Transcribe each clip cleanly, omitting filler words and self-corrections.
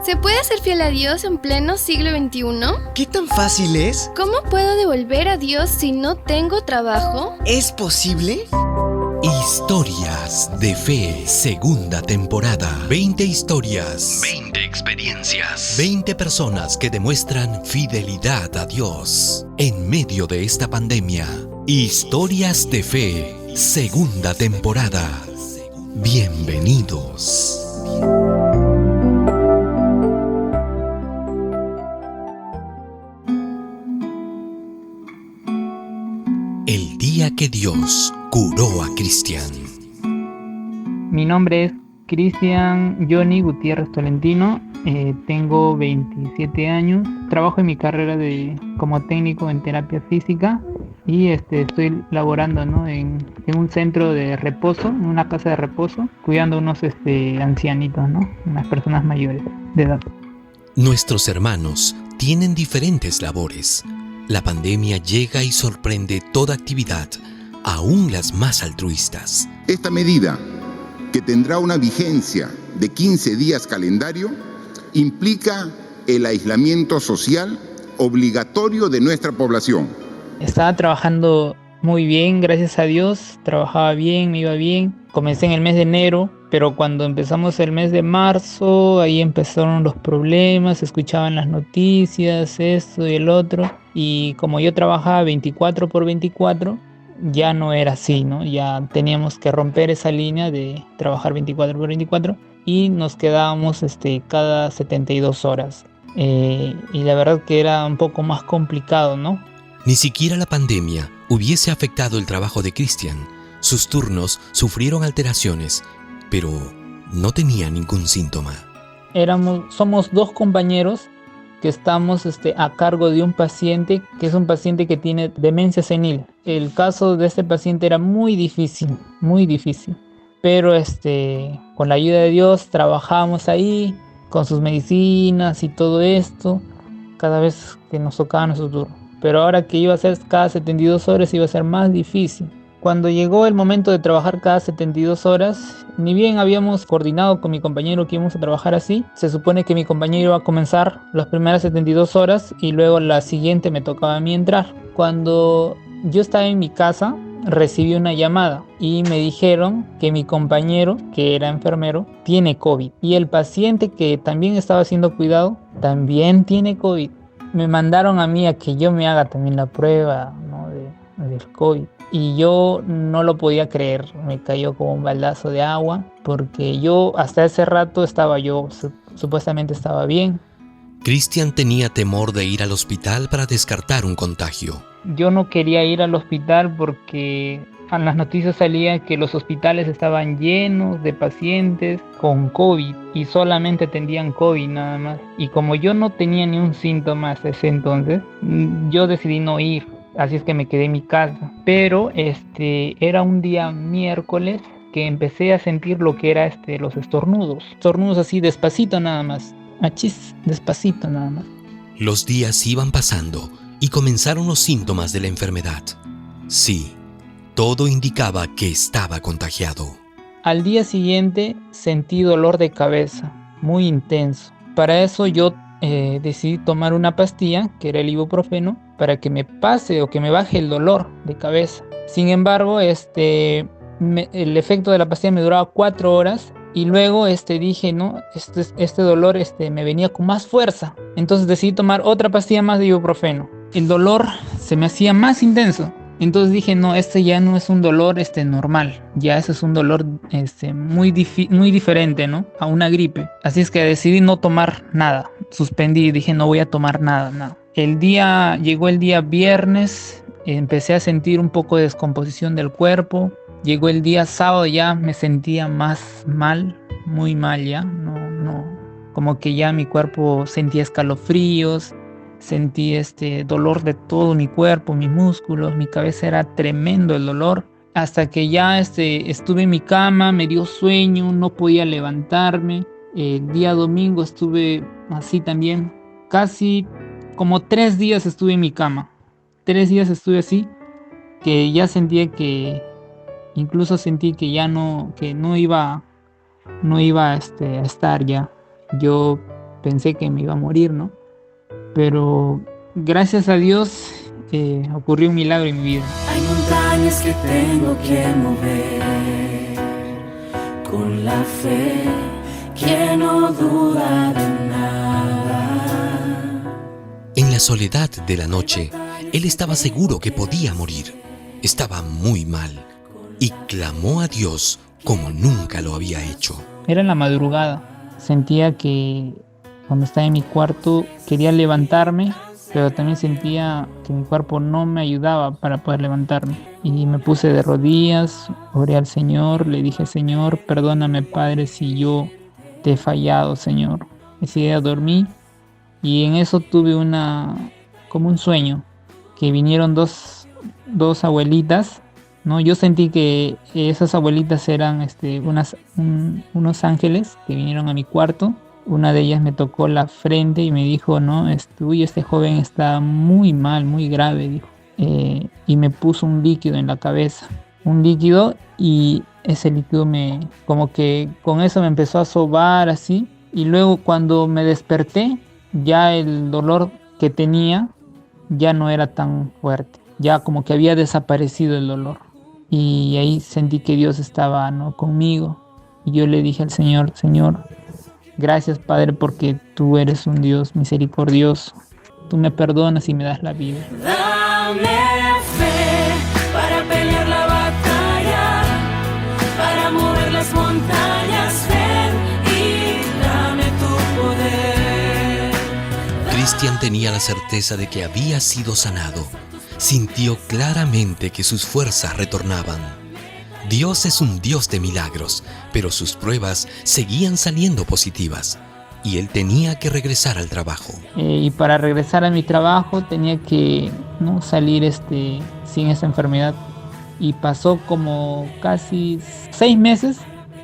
¿Se puede ser fiel a Dios en pleno siglo XXI? ¿Qué tan fácil es? ¿Cómo puedo devolver a Dios si no tengo trabajo? ¿Es posible? Historias de Fe, segunda temporada. 20 historias, 20 experiencias, 20 personas que demuestran fidelidad a Dios en medio de esta pandemia. Historias de Fe, segunda temporada. Bienvenidos. El día que Dios curó a Cristian. Mi nombre es Cristian Johnny Gutiérrez Tolentino, tengo 27 años, trabajo en mi carrera como técnico en terapia física y estoy laborando, ¿no? en un centro de reposo, en una casa de reposo, cuidando a unos ancianitos, ¿no? Unas personas mayores de edad. Nuestros hermanos tienen diferentes labores. La pandemia llega y sorprende toda actividad, aún las más altruistas. Esta medida, que tendrá una vigencia de 15 días calendario, implica el aislamiento social obligatorio de nuestra población. Estaba trabajando muy bien, gracias a Dios, trabajaba bien, me iba bien. Comencé en el mes de enero, pero cuando empezamos el mes de marzo, ahí empezaron los problemas, se escuchaban las noticias, esto y el otro. Y como yo trabajaba 24/24, ya no era así, ¿no? Ya teníamos que romper esa línea de trabajar 24/24 y nos quedábamos cada 72 horas. Y la verdad que era un poco más complicado, ¿no? Ni siquiera la pandemia hubiese afectado el trabajo de Cristian. Sus turnos sufrieron alteraciones, pero no tenía ningún síntoma. Somos dos compañeros que estamos a cargo de un paciente que es un paciente que tiene demencia senil. El caso de este paciente era muy difícil, pero con la ayuda de Dios trabajamos ahí con sus medicinas y todo esto cada vez que nos tocaba nuestro turno. Pero ahora que iba a ser cada 72 horas iba a ser más difícil. Cuando llegó el momento de trabajar cada 72 horas, ni bien habíamos coordinado con mi compañero que íbamos a trabajar así, se supone que mi compañero iba a comenzar las primeras 72 horas y luego la siguiente me tocaba a mí entrar. Cuando yo estaba en mi casa, recibí una llamada y me dijeron que mi compañero, que era enfermero, tiene COVID. Y el paciente que también estaba siendo cuidado, también tiene COVID. Me mandaron a mí a que yo me haga también la prueba, ¿no? del COVID. Y yo no lo podía creer, me cayó como un baldazo de agua, porque yo hasta ese rato supuestamente estaba bien. Cristian tenía temor de ir al hospital para descartar un contagio. Yo no quería ir al hospital porque en las noticias salía que los hospitales estaban llenos de pacientes con COVID y solamente atendían COVID nada más. Y como yo no tenía ni un síntoma hasta ese entonces, yo decidí no ir. Así es que me quedé en mi casa. Pero era un día miércoles que empecé a sentir lo que era los estornudos. Estornudos así despacito nada más. Achis, despacito nada más. Los días iban pasando y comenzaron los síntomas de la enfermedad. Sí, todo indicaba que estaba contagiado. Al día siguiente sentí dolor de cabeza, muy intenso. Para eso yo decidí tomar una pastilla, que era el ibuprofeno, para que me pase o que me baje el dolor de cabeza. Sin embargo, el efecto de la pastilla me duraba 4 horas y luego dije, no, este dolor me venía con más fuerza. Entonces decidí tomar otra pastilla más de ibuprofeno. El dolor se me hacía más intenso. Entonces dije, no, ya no es un dolor normal, ya ese es un dolor muy diferente, ¿no? A una gripe. Así es que decidí no tomar nada. Suspendí, dije, no voy a tomar nada. Llegó el día viernes, empecé a sentir un poco de descomposición del cuerpo. Llegó el día sábado, ya me sentía más mal, muy mal ya, no, como que ya mi cuerpo sentía escalofríos. Sentí dolor de todo mi cuerpo, mis músculos, mi cabeza era tremendo el dolor. Hasta que ya estuve en mi cama, me dio sueño, no podía levantarme. El día domingo estuve así también. Casi como 3 días estuve en mi cama. 3 días estuve así, que ya sentía que, incluso sentí que ya no iba a estar ya. Yo pensé que me iba a morir, ¿no? Pero gracias a Dios ocurrió un milagro en mi vida. Hay montañas que tengo que mover con la fe que no duda de nada. En la soledad de la noche, él estaba seguro que podía morir. Estaba muy mal y clamó a Dios como nunca lo había hecho. Era en la madrugada. Sentía que cuando estaba en mi cuarto quería levantarme, pero también sentía que mi cuerpo no me ayudaba para poder levantarme. Y me puse de rodillas, oré al Señor, le dije: Señor, perdóname, Padre, si yo te he fallado, Señor. Ese día dormí y en eso tuve como un sueño, que vinieron dos abuelitas, ¿no? Yo sentí que esas abuelitas eran unos ángeles que vinieron a mi cuarto. Una de ellas me tocó la frente y me dijo: no, uy, este joven está muy mal, muy grave, dijo. Y me puso un líquido en la cabeza, un líquido, y ese líquido como que con eso me empezó a sobar así. Y luego cuando me desperté, ya el dolor que tenía ya no era tan fuerte, ya como que había desaparecido el dolor. Y ahí sentí que Dios estaba, ¿no?, conmigo. Y yo le dije al Señor: Señor, gracias, Padre, porque tú eres un Dios misericordioso. Tú me perdonas y me das la vida. Dame fe para pelear la batalla, para mover las montañas, ven y dame tu poder. Cristian tenía la certeza de que había sido sanado. Sintió claramente que sus fuerzas retornaban. Dios es un Dios de milagros, pero sus pruebas seguían saliendo positivas y él tenía que regresar al trabajo. Y para regresar a mi trabajo tenía que, ¿no?, salir sin esa enfermedad. Y pasó como casi 6 meses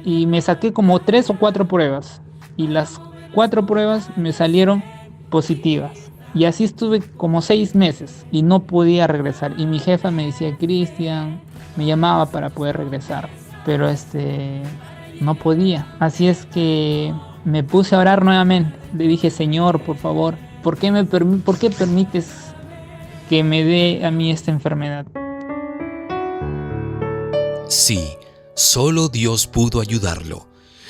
y me saqué como 3 o 4 pruebas. Y las 4 pruebas me salieron positivas. Y así estuve como 6 meses y no podía regresar. Y mi jefa me decía: Cristian, me llamaba para poder regresar, pero no podía. Así es que me puse a orar nuevamente. Le dije: Señor, por favor, ¿por qué permites que me dé a mí esta enfermedad? Sí, solo Dios pudo ayudarlo.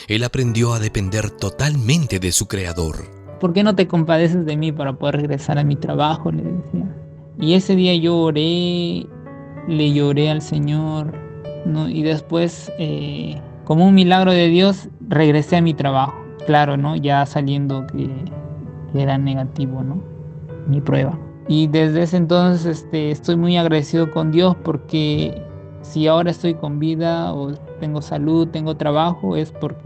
Él aprendió a depender totalmente de su Creador. ¿Por qué no te compadeces de mí para poder regresar a mi trabajo?, le decía. Y ese día yo oré, le lloré al Señor, ¿no? Y después, como un milagro de Dios, regresé a mi trabajo. Claro, ¿no?, ya saliendo que era negativo, ¿no?, mi prueba. Y desde ese entonces estoy muy agradecido con Dios, porque si ahora estoy con vida o tengo salud, tengo trabajo, es por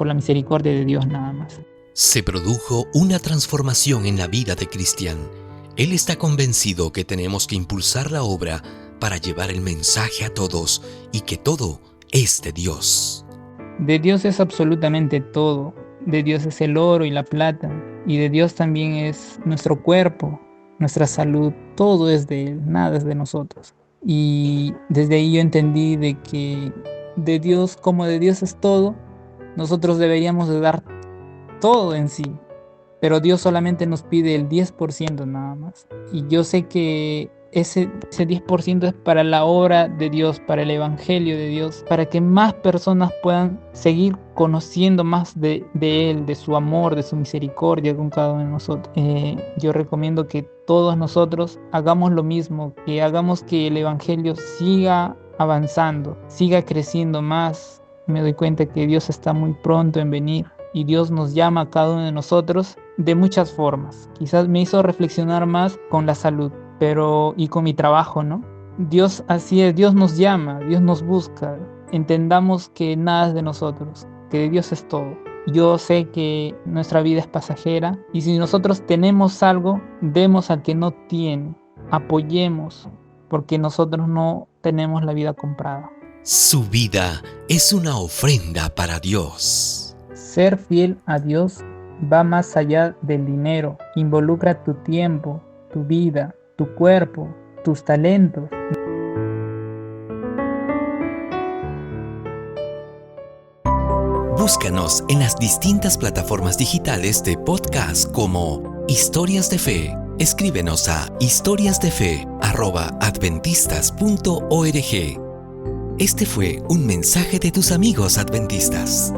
la misericordia de Dios nada más. Se produjo una transformación en la vida de Cristian. Él está convencido que tenemos que impulsar la obra para llevar el mensaje a todos y que todo es de Dios. De Dios es absolutamente todo. De Dios es el oro y la plata. Y de Dios también es nuestro cuerpo, nuestra salud. Todo es de Él, nada es de nosotros. Y desde ahí yo entendí de que de Dios, como de Dios es todo, nosotros deberíamos de dar todo en sí, pero Dios solamente nos pide el 10% nada más. Y yo sé que ese 10% es para la obra de Dios, para el evangelio de Dios, para que más personas puedan seguir conociendo más de Él, de su amor, de su misericordia con cada uno de nosotros. Yo recomiendo que todos nosotros hagamos lo mismo, que hagamos que el evangelio siga avanzando, siga creciendo más. Me doy cuenta que Dios está muy pronto en venir. Y Dios nos llama a cada uno de nosotros de muchas formas. Quizás me hizo reflexionar más con la salud, y con mi trabajo, ¿no? Dios, así es, Dios nos llama, Dios nos busca. Entendamos que nada es de nosotros, que de Dios es todo. Yo sé que nuestra vida es pasajera y si nosotros tenemos algo, demos al que no tiene. Apoyemos, porque nosotros no tenemos la vida comprada. Su vida es una ofrenda para Dios. Ser fiel a Dios va más allá del dinero. Involucra tu tiempo, tu vida, tu cuerpo, tus talentos. Búscanos en las distintas plataformas digitales de podcast como Historias de Fe. Escríbenos a historiasdefe@adventistas.org. Este fue un mensaje de tus amigos adventistas.